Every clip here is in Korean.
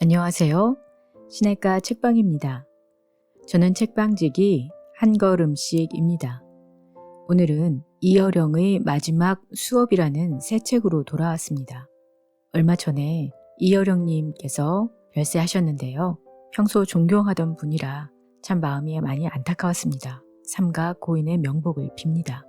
안녕하세요. 시내가 책방입니다. 저는 책방지기 한 걸음씩입니다. 오늘은 이여령의 마지막 수업이라는 새 책으로 돌아왔습니다. 얼마 전에 이여령님께서 별세하셨는데요. 평소 존경하던 분이라 참 마음이 많이 안타까웠습니다. 삼가 고인의 명복을 빕니다.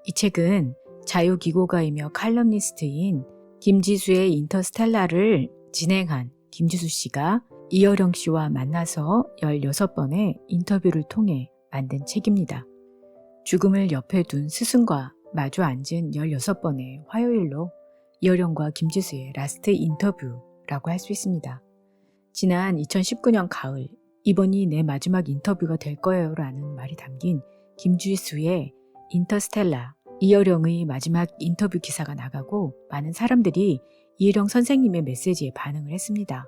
이 책은 자유기고가이며 칼럼니스트인 김지수의 인터스텔라를 진행한 김지수 씨가 이여령 씨와 만나서 16번의 인터뷰를 통해 만든 책입니다. 죽음을 옆에 둔 스승과 마주 앉은 16번의 화요일로 이여령과 김지수의 라스트 인터뷰라고 할 수 있습니다. 지난 2019년 가을, 이번이 내 마지막 인터뷰가 될 거예요 라는 말이 담긴 김지수의 인터스텔라, 이여령의 마지막 인터뷰 기사가 나가고 많은 사람들이 이여령 선생님의 메시지에 반응을 했습니다.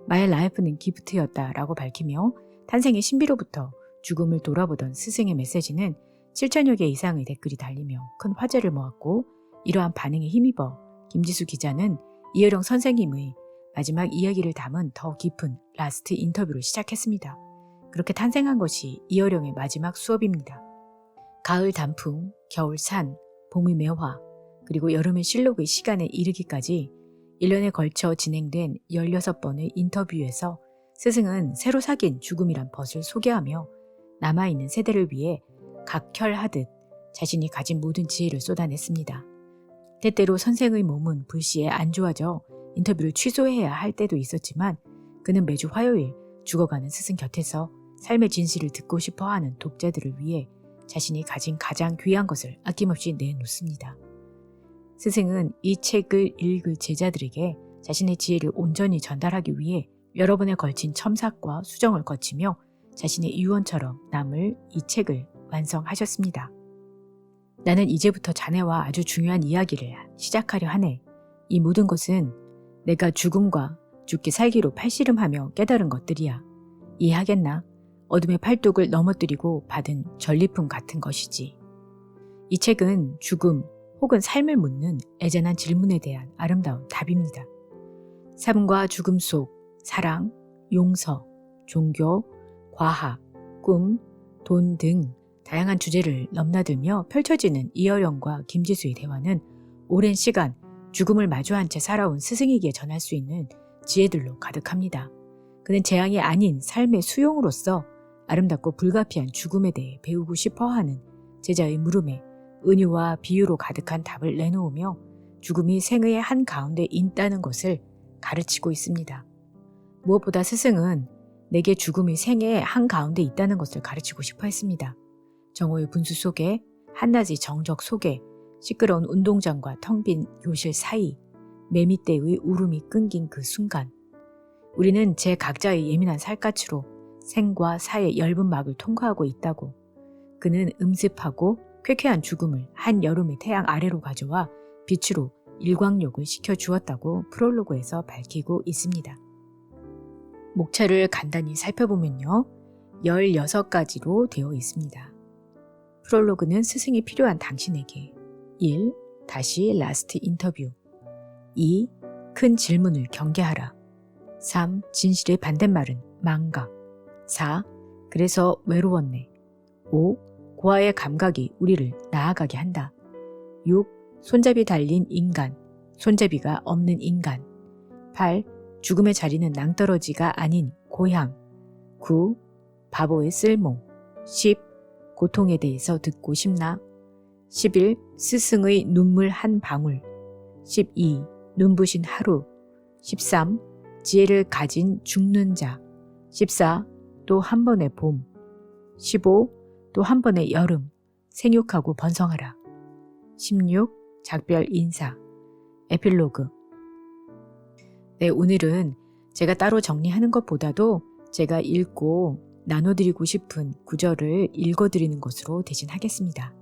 My life는 기프트였다 라고 밝히며 탄생의 신비로부터 죽음을 돌아보던 스승의 메시지는 7천여 개 이상의 댓글이 달리며 큰 화제를 모았고, 이러한 반응에 힘입어 김지수 기자는 이여령 선생님의 마지막 이야기를 담은 더 깊은 라스트 인터뷰를 시작했습니다. 그렇게 탄생한 것이 이여령의 마지막 수업입니다. 가을 단풍, 겨울 산, 봄의 매화, 그리고 여름의 실록의 시간에 이르기까지 1년에 걸쳐 진행된 16번의 인터뷰에서 스승은 새로 사귄 죽음이란 벗을 소개하며 남아있는 세대를 위해 각혈하듯 자신이 가진 모든 지혜를 쏟아냈습니다. 때때로 선생의 몸은 불시에 안 좋아져 인터뷰를 취소해야 할 때도 있었지만 그는 매주 화요일 죽어가는 스승 곁에서 삶의 진실을 듣고 싶어하는 독자들을 위해 자신이 가진 가장 귀한 것을 아낌없이 내놓습니다. 스승은 이 책을 읽을 제자들에게 자신의 지혜를 온전히 전달하기 위해 여러 번에 걸친 첨삭과 수정을 거치며 자신의 유언처럼 남을 이 책을 완성하셨습니다. 나는 이제부터 자네와 아주 중요한 이야기를 시작하려 하네. 이 모든 것은 내가 죽음과 죽기 살기로 팔씨름하며 깨달은 것들이야. 이해하겠나? 어둠의 팔뚝을 넘어뜨리고 받은 전리품 같은 것이지. 이 책은 죽음 혹은 삶을 묻는 애잔한 질문에 대한 아름다운 답입니다. 삶과 죽음 속 사랑, 용서, 종교, 과학, 꿈, 돈 등 다양한 주제를 넘나들며 펼쳐지는 이여령과 김지수의 대화는 오랜 시간 죽음을 마주한 채 살아온 스승에게 전할 수 있는 지혜들로 가득합니다. 그는 재앙이 아닌 삶의 수용으로서 아름답고 불가피한 죽음에 대해 배우고 싶어하는 제자의 물음에 은유와 비유로 가득한 답을 내놓으며 죽음이 생의 한가운데 있다는 것을 가르치고 있습니다. 무엇보다 스승은 내게 죽음이 생의 한가운데 있다는 것을 가르치고 싶어 했습니다. 정오의 분수 속에, 한낮의 정적 속에, 시끄러운 운동장과 텅 빈 교실 사이, 매미떼의 울음이 끊긴 그 순간, 우리는 제 각자의 예민한 살갗으로 생과 사의 엷은 막을 통과하고 있다고. 그는 음습하고 쾌쾌한 죽음을 한 여름의 태양 아래로 가져와 빛으로 일광욕을 시켜주었다고 프롤로그에서 밝히고 있습니다. 목차를 간단히 살펴보면요, 16가지로 되어 있습니다. 프롤로그는 스승이 필요한 당신에게. 1. 다시 라스트 인터뷰. 2. 큰 질문을 경계하라. 3. 진실의 반대말은 망각. 4. 그래서 외로웠네. 5. 고아의 감각이 우리를 나아가게 한다. 6. 손잡이 달린 인간, 손잡이가 없는 인간. 8. 죽음의 자리는 낭떠러지가 아닌 고향. 9. 바보의 쓸모. 10. 고통에 대해서 듣고 싶나? 11. 스승의 눈물 한 방울. 12. 눈부신 하루. 13. 지혜를 가진 죽는 자. 14. 또 한 번의 봄. 15. 또 한 번의 여름. 생육하고 번성하라. 16. 작별 인사. 에필로그. 네, 오늘은 제가 따로 정리하는 것보다도 제가 읽고 나눠드리고 싶은 구절을 읽어드리는 것으로 대신하겠습니다.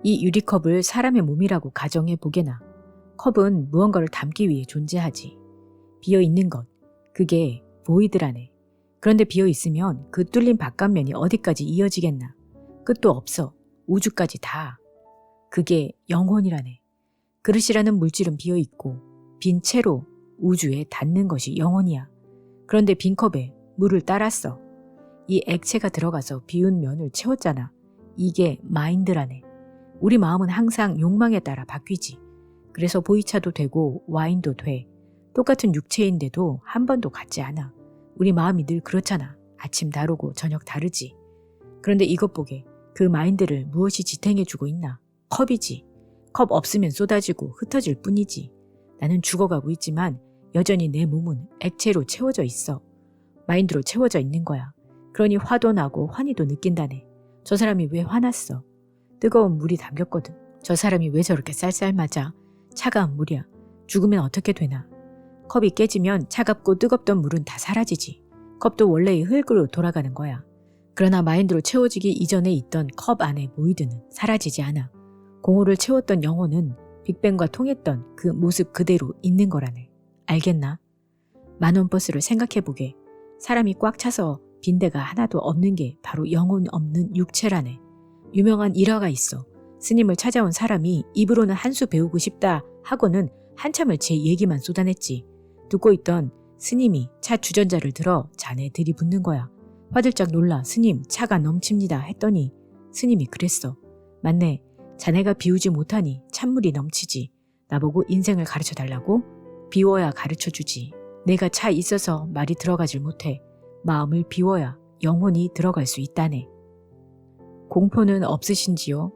이 유리컵을 사람의 몸이라고 가정해 보게나. 컵은 무언가를 담기 위해 존재하지. 비어있는 것, 그게 보이드라네. 그런데 비어있으면 그 뚫린 바깥면이 어디까지 이어지겠나. 끝도 없어. 우주까지 다. 그게 영혼이라네. 그릇이라는 물질은 비어있고 빈 채로 우주에 닿는 것이 영원이야. 그런데 빈컵에 물을 따랐어. 이 액체가 들어가서 비운 면을 채웠잖아. 이게 마인드라네. 우리 마음은 항상 욕망에 따라 바뀌지. 그래서 보이차도 되고 와인도 돼. 똑같은 육체인데도 한 번도 같지 않아. 우리 마음이 늘 그렇잖아. 아침 다르고 저녁 다르지. 그런데 이것 보게. 그 마인드를 무엇이 지탱해주고 있나? 컵이지. 컵 없으면 쏟아지고 흩어질 뿐이지. 나는 죽어가고 있지만 여전히 내 몸은 액체로 채워져 있어. 마인드로 채워져 있는 거야. 그러니 화도 나고 환희도 느낀다네. 저 사람이 왜 화났어? 뜨거운 물이 담겼거든. 저 사람이 왜 저렇게 쌀쌀 맞아? 차가운 물이야. 죽으면 어떻게 되나? 컵이 깨지면 차갑고 뜨겁던 물은 다 사라지지. 컵도 원래의 흙으로 돌아가는 거야. 그러나 마인드로 채워지기 이전에 있던 컵 안에 모이드는 사라지지 않아. 공허를 채웠던 영혼은 빅뱅과 통했던 그 모습 그대로 있는 거라네. 알겠나? 만원 버스를 생각해보게. 사람이 꽉 차서 빈대가 하나도 없는 게 바로 영혼 없는 육체라네. 유명한 일화가 있어. 스님을 찾아온 사람이 입으로는 한 수 배우고 싶다 하고는 한참을 제 얘기만 쏟아냈지. 듣고 있던 스님이 차 주전자를 들어 잔에 들이붓는 거야. 화들짝 놀라 스님 차가 넘칩니다 했더니 스님이 그랬어. 맞네. 자네가 비우지 못하니 찬물이 넘치지. 나보고 인생을 가르쳐달라고? 비워야 가르쳐주지. 내가 차 있어서 말이 들어가질 못해. 마음을 비워야 영혼이 들어갈 수 있다네. 공포는 없으신지요?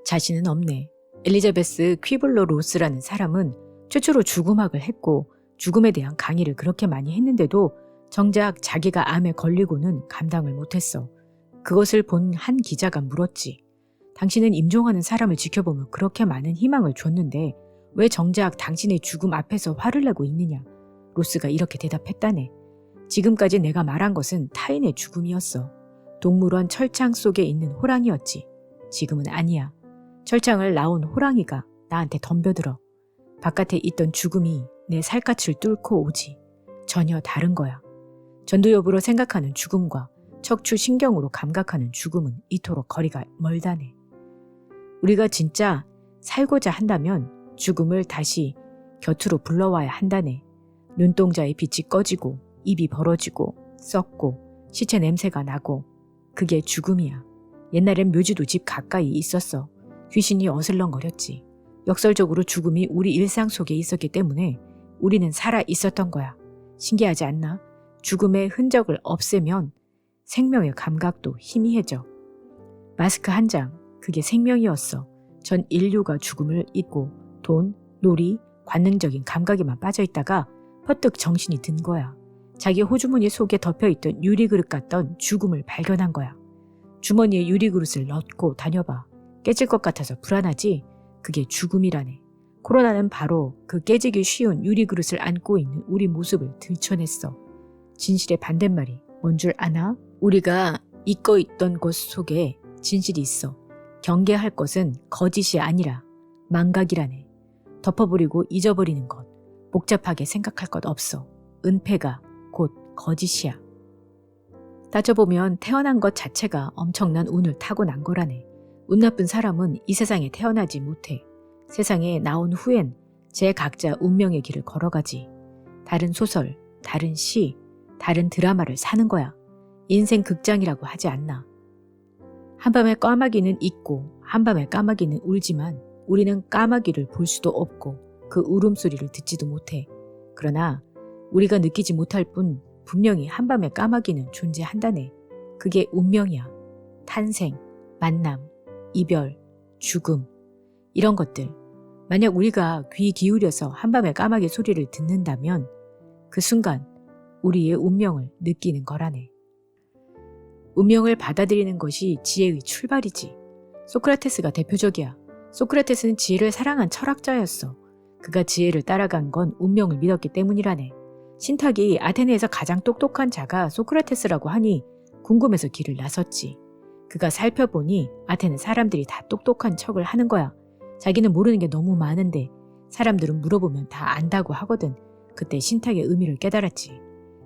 자신은 없네. 엘리자베스 퀴블러 로스라는 사람은 최초로 죽음학을 했고 죽음에 대한 강의를 그렇게 많이 했는데도 정작 자기가 암에 걸리고는 감당을 못했어. 그것을 본 한 기자가 물었지. 당신은 임종하는 사람을 지켜보며 그렇게 많은 희망을 줬는데 왜 정작 당신의 죽음 앞에서 화를 내고 있느냐? 로스가 이렇게 대답했다네. 지금까지 내가 말한 것은 타인의 죽음이었어. 동물원 철창 속에 있는 호랑이였지. 지금은 아니야. 철창을 나온 호랑이가 나한테 덤벼들어. 바깥에 있던 죽음이 내 살갗을 뚫고 오지. 전혀 다른 거야. 전두엽으로 생각하는 죽음과 척추 신경으로 감각하는 죽음은 이토록 거리가 멀다네. 우리가 진짜 살고자 한다면 죽음을 다시 곁으로 불러와야 한다네. 눈동자의 빛이 꺼지고 입이 벌어지고 썩고 시체 냄새가 나고 그게 죽음이야. 옛날엔 묘지도 집 가까이 있었어. 귀신이 어슬렁거렸지. 역설적으로 죽음이 우리 일상 속에 있었기 때문에 우리는 살아 있었던 거야. 신기하지 않나? 죽음의 흔적을 없애면 생명의 감각도 희미해져. 마스크 한 장, 그게 생명이었어. 전 인류가 죽음을 잊고 돈, 놀이, 관능적인 감각에만 빠져있다가 퍼뜩 정신이 든 거야. 자기 호주머니 속에 덮여있던 유리그릇 같던 죽음을 발견한 거야. 주머니에 유리그릇을 넣고 다녀봐. 깨질 것 같아서 불안하지? 그게 죽음이라네. 코로나는 바로 그 깨지기 쉬운 유리그릇을 안고 있는 우리 모습을 들춰냈어. 진실의 반대말이 뭔 줄 아나? 우리가 잊고 있던 것 속에 진실이 있어. 경계할 것은 거짓이 아니라 망각이라네. 덮어버리고 잊어버리는 것, 복잡하게 생각할 것 없어. 은폐가 곧 거짓이야. 따져보면 태어난 것 자체가 엄청난 운을 타고난 거라네. 운 나쁜 사람은 이 세상에 태어나지 못해. 세상에 나온 후엔 제 각자 운명의 길을 걸어가지. 다른 소설, 다른 시, 다른 드라마를 사는 거야. 인생 극장이라고 하지 않나. 한밤에 까마귀는 잊고 한밤에 까마귀는 울지만 우리는 까마귀를 볼 수도 없고 그 울음소리를 듣지도 못해. 그러나 우리가 느끼지 못할 뿐 분명히 한밤에 까마귀는 존재한다네. 그게 운명이야. 탄생, 만남, 이별, 죽음 이런 것들. 만약 우리가 귀 기울여서 한밤에 까마귀 소리를 듣는다면 그 순간 우리의 운명을 느끼는 거라네. 운명을 받아들이는 것이 지혜의 출발이지. 소크라테스가 대표적이야. 소크라테스는 지혜를 사랑한 철학자였어. 그가 지혜를 따라간 건 운명을 믿었기 때문이라네. 신탁이 아테네에서 가장 똑똑한 자가 소크라테스라고 하니 궁금해서 길을 나섰지. 그가 살펴보니 아테네 사람들이 다 똑똑한 척을 하는 거야. 자기는 모르는 게 너무 많은데 사람들은 물어보면 다 안다고 하거든. 그때 신탁의 의미를 깨달았지.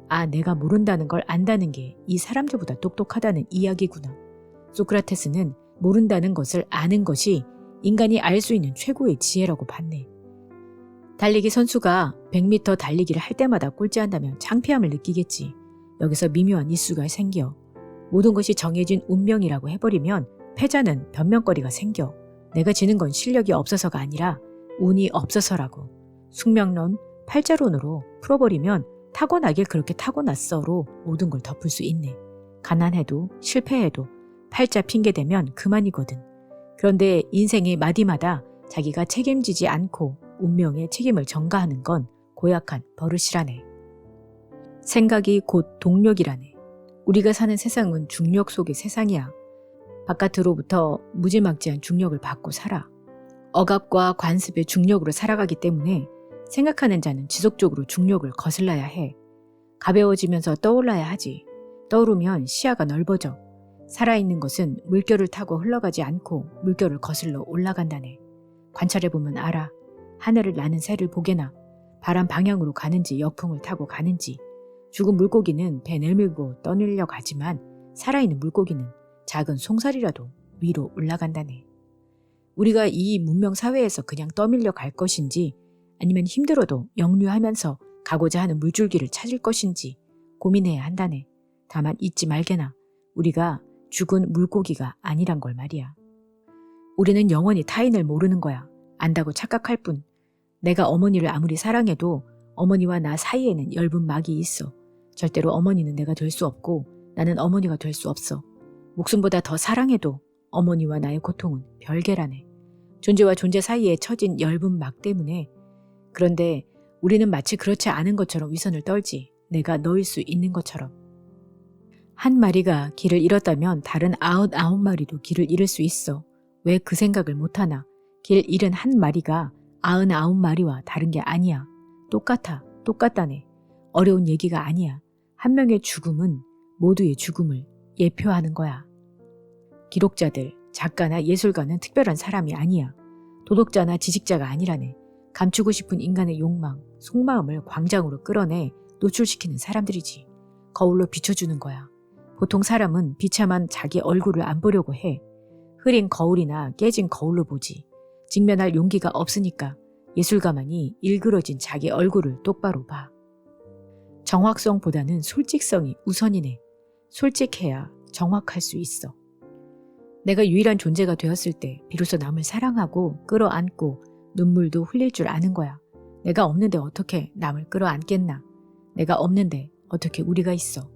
아, 내가 모른다는 걸 안다는 게 이 사람들보다 똑똑하다는 이야기구나. 소크라테스는 모른다는 것을 아는 것이 인간이 알 수 있는 최고의 지혜라고 봤네. 달리기 선수가 100m 달리기를 할 때마다 꼴찌한다면 창피함을 느끼겠지. 여기서 미묘한 이슈가 생겨. 모든 것이 정해진 운명이라고 해버리면 패자는 변명거리가 생겨. 내가 지는 건 실력이 없어서가 아니라 운이 없어서라고. 숙명론, 팔자론으로 풀어버리면 타고나길 그렇게 타고났어로 모든 걸 덮을 수 있네. 가난해도 실패해도 팔자 핑계대면 그만이거든. 그런데 인생의 마디마다 자기가 책임지지 않고 운명의 책임을 전가하는 건 고약한 버릇이라네. 생각이 곧 동력이라네. 우리가 사는 세상은 중력 속의 세상이야. 바깥으로부터 무지막지한 중력을 받고 살아. 억압과 관습의 중력으로 살아가기 때문에 생각하는 자는 지속적으로 중력을 거슬러야 해. 가벼워지면서 떠올라야 하지. 떠오르면 시야가 넓어져. 살아있는 것은 물결을 타고 흘러가지 않고 물결을 거슬러 올라간다네. 관찰해보면 알아. 하늘을 나는 새를 보게나 바람 방향으로 가는지 역풍을 타고 가는지. 죽은 물고기는 배 내밀고 떠밀려 가지만 살아있는 물고기는 작은 송사리라도 위로 올라간다네. 우리가 이 문명 사회에서 그냥 떠밀려 갈 것인지 아니면 힘들어도 역류하면서 가고자 하는 물줄기를 찾을 것인지 고민해야 한다네. 다만 잊지 말게나 우리가 죽은 물고기가 아니란 걸 말이야. 우리는 영원히 타인을 모르는 거야. 안다고 착각할 뿐. 내가 어머니를 아무리 사랑해도 어머니와 나 사이에는 엷은 막이 있어. 절대로 어머니는 내가 될 수 없고 나는 어머니가 될 수 없어. 목숨보다 더 사랑해도 어머니와 나의 고통은 별개라네. 존재와 존재 사이에 처진 엷은 막 때문에. 그런데 우리는 마치 그렇지 않은 것처럼 위선을 떨지. 내가 너일 수 있는 것처럼. 한 마리가 길을 잃었다면 다른 99마리도 길을 잃을 수 있어. 왜 그 생각을 못하나. 길 잃은 한 마리가 99마리와 다른 게 아니야. 똑같다네. 어려운 얘기가 아니야. 한 명의 죽음은 모두의 죽음을 예표하는 거야. 기록자들, 작가나 예술가는 특별한 사람이 아니야. 도덕자나 지식자가 아니라네. 감추고 싶은 인간의 욕망, 속마음을 광장으로 끌어내 노출시키는 사람들이지. 거울로 비춰주는 거야. 보통 사람은 비참한 자기 얼굴을 안 보려고 해. 흐린 거울이나 깨진 거울로 보지. 직면할 용기가 없으니까 예술가만이 일그러진 자기 얼굴을 똑바로 봐. 정확성보다는 솔직성이 우선이네. 솔직해야 정확할 수 있어. 내가 유일한 존재가 되었을 때 비로소 남을 사랑하고 끌어안고 눈물도 흘릴 줄 아는 거야. 내가 없는데 어떻게 남을 끌어안겠나. 내가 없는데 어떻게 우리가 있어.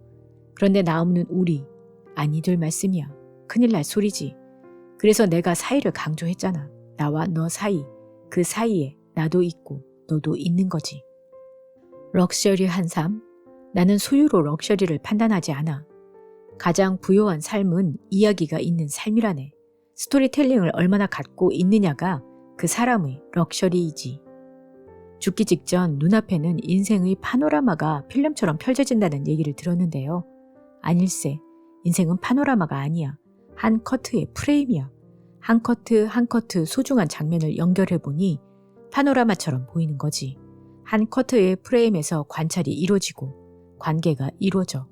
그런데 나 없는 우리, 아니 될 말씀이야. 큰일 날 소리지. 그래서 내가 사이를 강조했잖아. 나와 너 사이, 그 사이에 나도 있고 너도 있는 거지. 럭셔리한 삶? 나는 소유로 럭셔리를 판단하지 않아. 가장 부요한 삶은 이야기가 있는 삶이라네. 스토리텔링을 얼마나 갖고 있느냐가 그 사람의 럭셔리이지. 죽기 직전 눈앞에는 인생의 파노라마가 필름처럼 펼쳐진다는 얘기를 들었는데요. 아닐세. 인생은 파노라마가 아니야. 한 커트의 프레임이야. 한 커트 한 커트 소중한 장면을 연결해보니 파노라마처럼 보이는 거지. 한 커트의 프레임에서 관찰이 이루어지고 관계가 이루어져.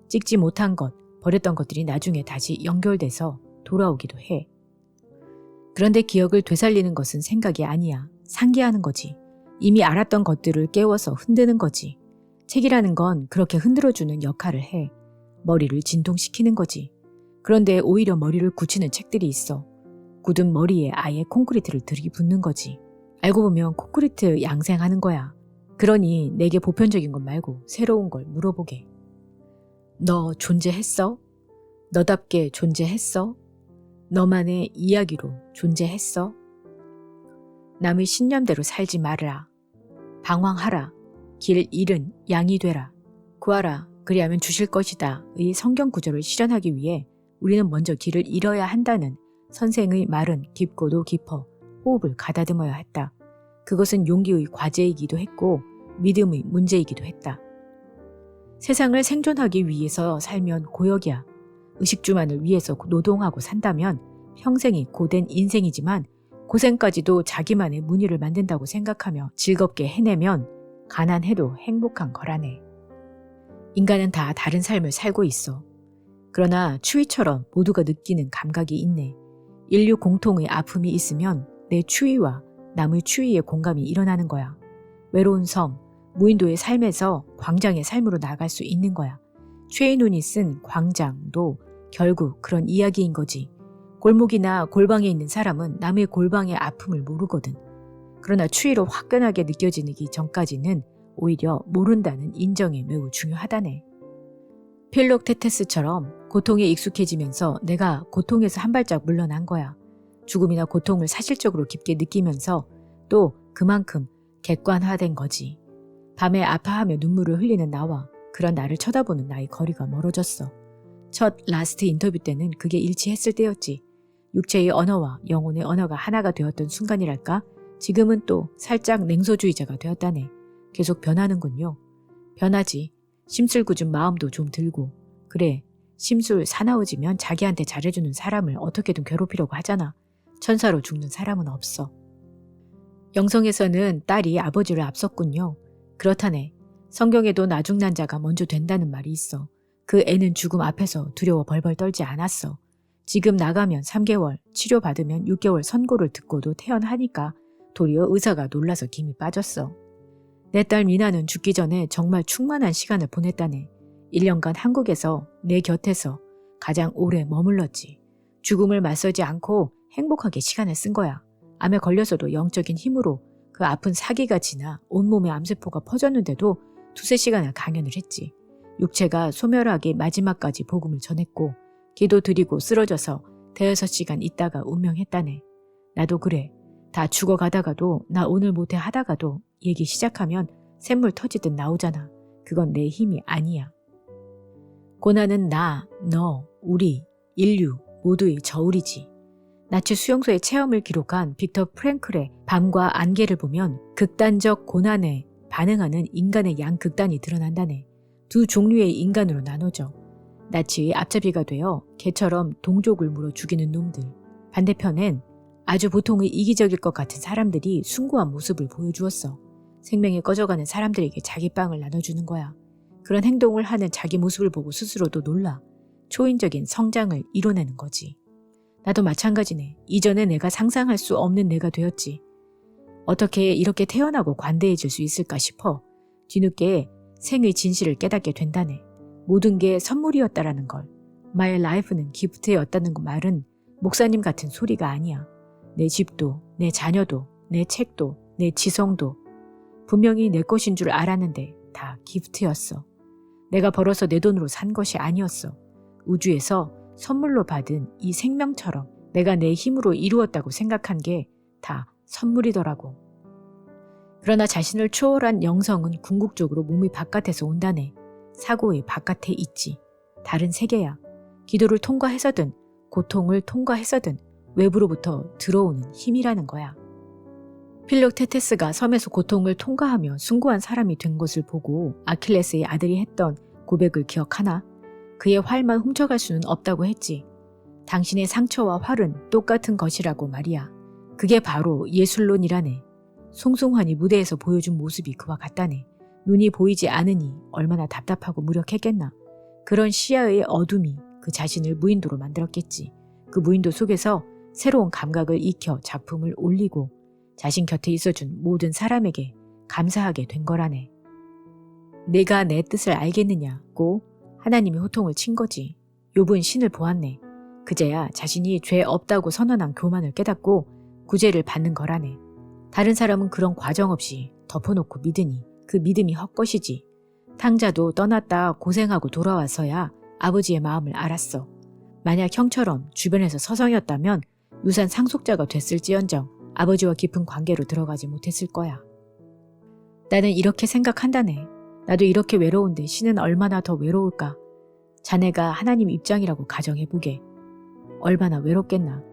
찍지 못한 것, 버렸던 것들이 나중에 다시 연결돼서 돌아오기도 해. 그런데 기억을 되살리는 것은 생각이 아니야. 상기하는 거지. 이미 알았던 것들을 깨워서 흔드는 거지. 책이라는 건 그렇게 흔들어주는 역할을 해. 머리를 진동시키는 거지. 그런데 오히려 머리를 굳히는 책들이 있어. 굳은 머리에 아예 콘크리트를 들이붓는 거지. 알고 보면 콘크리트 양생하는 거야. 그러니 내게 보편적인 것 말고 새로운 걸 물어보게. 너 존재했어? 너답게 존재했어? 너만의 이야기로 존재했어? 남의 신념대로 살지 말아라. 방황하라. 길 잃은 양이 되라. 구하라. 그리하면 주실 것이다. 의 성경 구절을 실현하기 위해 우리는 먼저 길을 잃어야 한다는 선생의 말은 깊고도 깊어 호흡을 가다듬어야 했다. 그것은 용기의 과제이기도 했고 믿음의 문제이기도 했다. 세상을 생존하기 위해서 살면 고역이야. 의식주만을 위해서 노동하고 산다면 평생이 고된 인생이지만 고생까지도 자기만의 무늬를 만든다고 생각하며 즐겁게 해내면 가난해도 행복한 거라네. 인간은 다 다른 삶을 살고 있어. 그러나 추위처럼 모두가 느끼는 감각이 있네. 인류 공통의 아픔이 있으면 내 추위와 남의 추위에 공감이 일어나는 거야. 외로운 섬, 무인도의 삶에서 광장의 삶으로 나아갈 수 있는 거야. 최인훈이 쓴 광장도 결국 그런 이야기인 거지. 골목이나 골방에 있는 사람은 남의 골방의 아픔을 모르거든. 그러나 추위로 화끈하게 느껴지기 전까지는 오히려 모른다는 인정이 매우 중요하다네. 필록테테스처럼 고통에 익숙해지면서 내가 고통에서 한 발짝 물러난 거야. 죽음이나 고통을 사실적으로 깊게 느끼면서 또 그만큼 객관화된 거지. 밤에 아파하며 눈물을 흘리는 나와 그런 나를 쳐다보는 나의 거리가 멀어졌어. 첫 라스트 인터뷰 때는 그게 일치했을 때였지. 육체의 언어와 영혼의 언어가 하나가 되었던 순간이랄까? 지금은 또 살짝 냉소주의자가 되었다네. 계속 변하는군요. 변하지. 심술궂은 마음도 좀 들고. 그래, 심술 사나워지면 자기한테 잘해주는 사람을 어떻게든 괴롭히려고 하잖아. 천사로 죽는 사람은 없어. 영성에서는 딸이 아버지를 앞섰군요. 그렇다네. 성경에도 나중난 자가 먼저 된다는 말이 있어. 그 애는 죽음 앞에서 두려워 벌벌 떨지 않았어. 지금 나가면 3개월, 치료받으면 6개월 선고를 듣고도 태연하니까 도리어 의사가 놀라서 김이 빠졌어. 내 딸 미나는 죽기 전에 정말 충만한 시간을 보냈다네. 1년간 한국에서 내 곁에서 가장 오래 머물렀지. 죽음을 맞서지 않고 행복하게 시간을 쓴 거야. 암에 걸려서도 영적인 힘으로 그 아픈 사기가 지나 온몸에 암세포가 퍼졌는데도 2-3시간을 강연을 했지. 육체가 소멸하게 마지막까지 복음을 전했고 기도 드리고 쓰러져서 5-6시간 있다가 운명했다네. 나도 그래. 다 죽어가다가도 나 오늘 못해 하다가도 얘기 시작하면 샘물 터지듯 나오잖아. 그건 내 힘이 아니야. 고난은 나, 너, 우리, 인류 모두의 저울이지. 나치 수용소의 체험을 기록한 빅터 프랭클의 밤과 안개를 보면 극단적 고난에 반응하는 인간의 양극단이 드러난다네. 두 종류의 인간으로 나눠져. 나치의 앞잡이가 되어 개처럼 동족을 물어 죽이는 놈들. 반대편엔 아주 보통의 이기적일 것 같은 사람들이 숭고한 모습을 보여주었어. 생명이 꺼져가는 사람들에게 자기 빵을 나눠주는 거야. 그런 행동을 하는 자기 모습을 보고 스스로도 놀라. 초인적인 성장을 이뤄내는 거지. 나도 마찬가지네. 이전에 내가 상상할 수 없는 내가 되었지. 어떻게 이렇게 태어나고 관대해질 수 있을까 싶어 뒤늦게 생의 진실을 깨닫게 된다네. 모든 게 선물이었다라는 걸. My life는 기프트였다는 그 말은 목사님 같은 소리가 아니야. 내 집도, 내 자녀도, 내 책도, 내 지성도 분명히 내 것인 줄 알았는데 다 기프트였어. 내가 벌어서 내 돈으로 산 것이 아니었어. 우주에서 선물로 받은 이 생명처럼 내가 내 힘으로 이루었다고 생각한 게 다 선물이더라고. 그러나 자신을 초월한 영성은 궁극적으로 몸의 바깥에서 온다네. 사고의 바깥에 있지. 다른 세계야. 기도를 통과해서든 고통을 통과해서든 외부로부터 들어오는 힘이라는 거야. 필록테테스가 섬에서 고통을 통과하며 숭고한 사람이 된 것을 보고 아킬레스의 아들이 했던 고백을 기억하나? 그의 활만 훔쳐갈 수는 없다고 했지. 당신의 상처와 활은 똑같은 것이라고 말이야. 그게 바로 예술론이라네. 송송환이 무대에서 보여준 모습이 그와 같다네. 눈이 보이지 않으니 얼마나 답답하고 무력했겠나. 그런 시야의 어둠이 그 자신을 무인도로 만들었겠지. 그 무인도 속에서 새로운 감각을 익혀 작품을 올리고 자신 곁에 있어준 모든 사람에게 감사하게 된 거라네. 내가 내 뜻을 알겠느냐고 하나님이 호통을 친 거지. 욥은 신을 보았네. 그제야 자신이 죄 없다고 선언한 교만을 깨닫고 구제를 받는 거라네. 다른 사람은 그런 과정 없이 덮어놓고 믿으니 그 믿음이 헛것이지. 탕자도 떠났다 고생하고 돌아와서야 아버지의 마음을 알았어. 만약 형처럼 주변에서 서성였다면 유산 상속자가 됐을지언정 아버지와 깊은 관계로 들어가지 못했을 거야. 나는 이렇게 생각한다네. 나도 이렇게 외로운데 신은 얼마나 더 외로울까. 자네가 하나님 입장이라고 가정해보게. 얼마나 외롭겠나.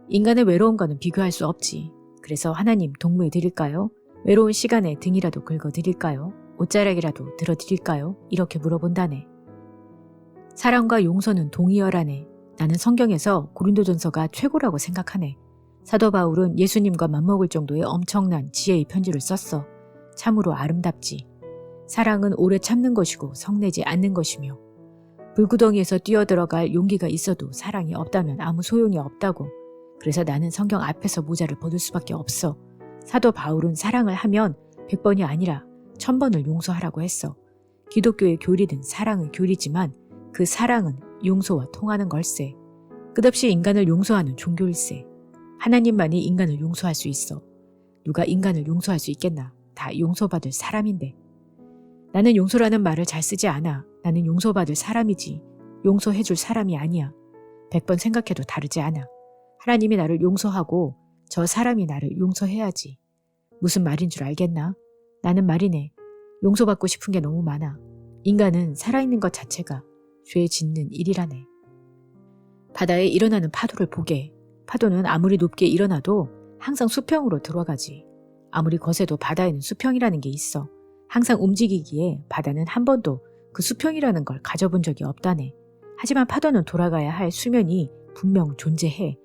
인간의 외로움과는 비교할 수 없지. 그래서 하나님 동무해드릴까요? 외로운 시간에 등이라도 긁어드릴까요? 옷자락이라도 들어드릴까요? 이렇게 물어본다네. 사랑과 용서는 동의어라네. 나는 성경에서 고린도전서가 최고라고 생각하네. 사도 바울은 예수님과 맞먹을 정도의 엄청난 지혜의 편지를 썼어. 참으로 아름답지. 사랑은 오래 참는 것이고 성내지 않는 것이며 불구덩이에서 뛰어들어갈 용기가 있어도 사랑이 없다면 아무 소용이 없다고. 그래서 나는 성경 앞에서 모자를 벗을 수밖에 없어. 사도 바울은 사랑을 하면 100번이 아니라 1000번을 용서하라고 했어. 기독교의 교리는 사랑의 교리지만 그 사랑은 용서와 통하는 걸세. 끝없이 인간을 용서하는 종교일세. 하나님만이 인간을 용서할 수 있어. 누가 인간을 용서할 수 있겠나? 다 용서받을 사람인데. 나는 용서라는 말을 잘 쓰지 않아. 나는 용서받을 사람이지. 용서해줄 사람이 아니야. 100번 생각해도 다르지 않아. 하나님이 나를 용서하고 저 사람이 나를 용서해야지. 무슨 말인 줄 알겠나? 나는 말이네. 용서받고 싶은 게 너무 많아. 인간은 살아있는 것 자체가 죄 짓는 일이라네. 바다에 일어나는 파도를 보게. 파도는 아무리 높게 일어나도 항상 수평으로 들어가지. 아무리 거세도 바다에는 수평이라는 게 있어. 항상 움직이기에 바다는 한 번도 그 수평이라는 걸 가져본 적이 없다네. 하지만 파도는 돌아가야 할 수면이 분명 존재해.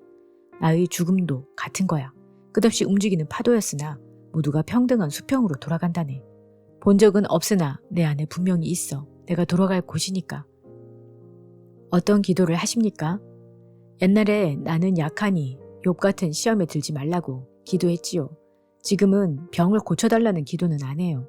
나의 죽음도 같은 거야. 끝없이 움직이는 파도였으나 모두가 평등한 수평으로 돌아간다네. 본 적은 없으나 내 안에 분명히 있어. 내가 돌아갈 곳이니까. 어떤 기도를 하십니까? 옛날에 나는 약하니 욥 같은 시험에 들지 말라고 기도했지요. 지금은 병을 고쳐달라는 기도는 안 해요.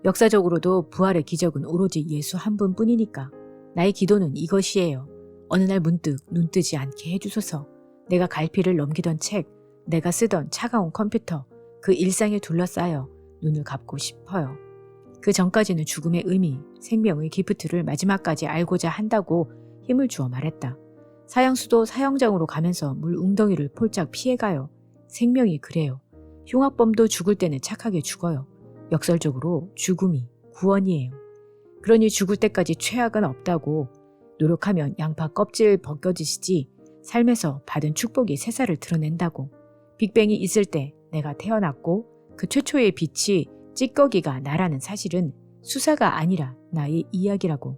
역사적으로도 부활의 기적은 오로지 예수 한 분뿐이니까 나의 기도는 이것이에요. 어느 날 문득 눈 뜨지 않게 해주소서. 내가 갈피를 넘기던 책, 내가 쓰던 차가운 컴퓨터, 그 일상에 둘러싸여 눈을 감고 싶어요. 그 전까지는 죽음의 의미, 생명의 기프트를 마지막까지 알고자 한다고 힘을 주어 말했다. 사형수도 사형장으로 가면서 물 웅덩이를 폴짝 피해가요. 생명이 그래요. 흉악범도 죽을 때는 착하게 죽어요. 역설적으로 죽음이 구원이에요. 그러니 죽을 때까지 최악은 없다고 노력하면 양파 껍질 벗겨지시지 삶에서 받은 축복이 새살을 드러낸다고. 빅뱅이 있을 때 내가 태어났고 그 최초의 빛이 찌꺼기가 나라는 사실은 수사가 아니라 나의 이야기라고.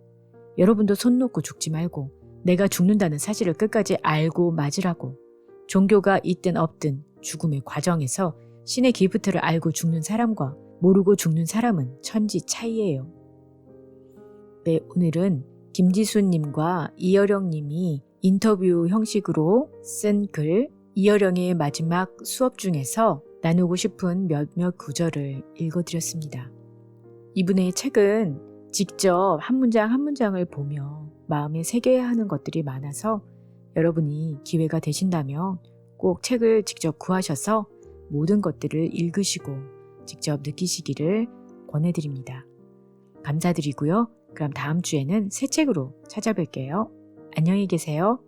여러분도 손 놓고 죽지 말고 내가 죽는다는 사실을 끝까지 알고 맞으라고. 종교가 있든 없든 죽음의 과정에서 신의 기프트를 알고 죽는 사람과 모르고 죽는 사람은 천지 차이예요. 네, 오늘은 김지수님과 이여령님이 인터뷰 형식으로 쓴 글 이여령의 마지막 수업 중에서 나누고 싶은 몇몇 구절을 읽어드렸습니다. 이분의 책은 직접 한 문장 한 문장을 보며 마음에 새겨야 하는 것들이 많아서 여러분이 기회가 되신다면 꼭 책을 직접 구하셔서 모든 것들을 읽으시고 직접 느끼시기를 권해드립니다. 감사드리고요. 그럼 다음 주에는 새 책으로 찾아뵐게요. 안녕히 계세요.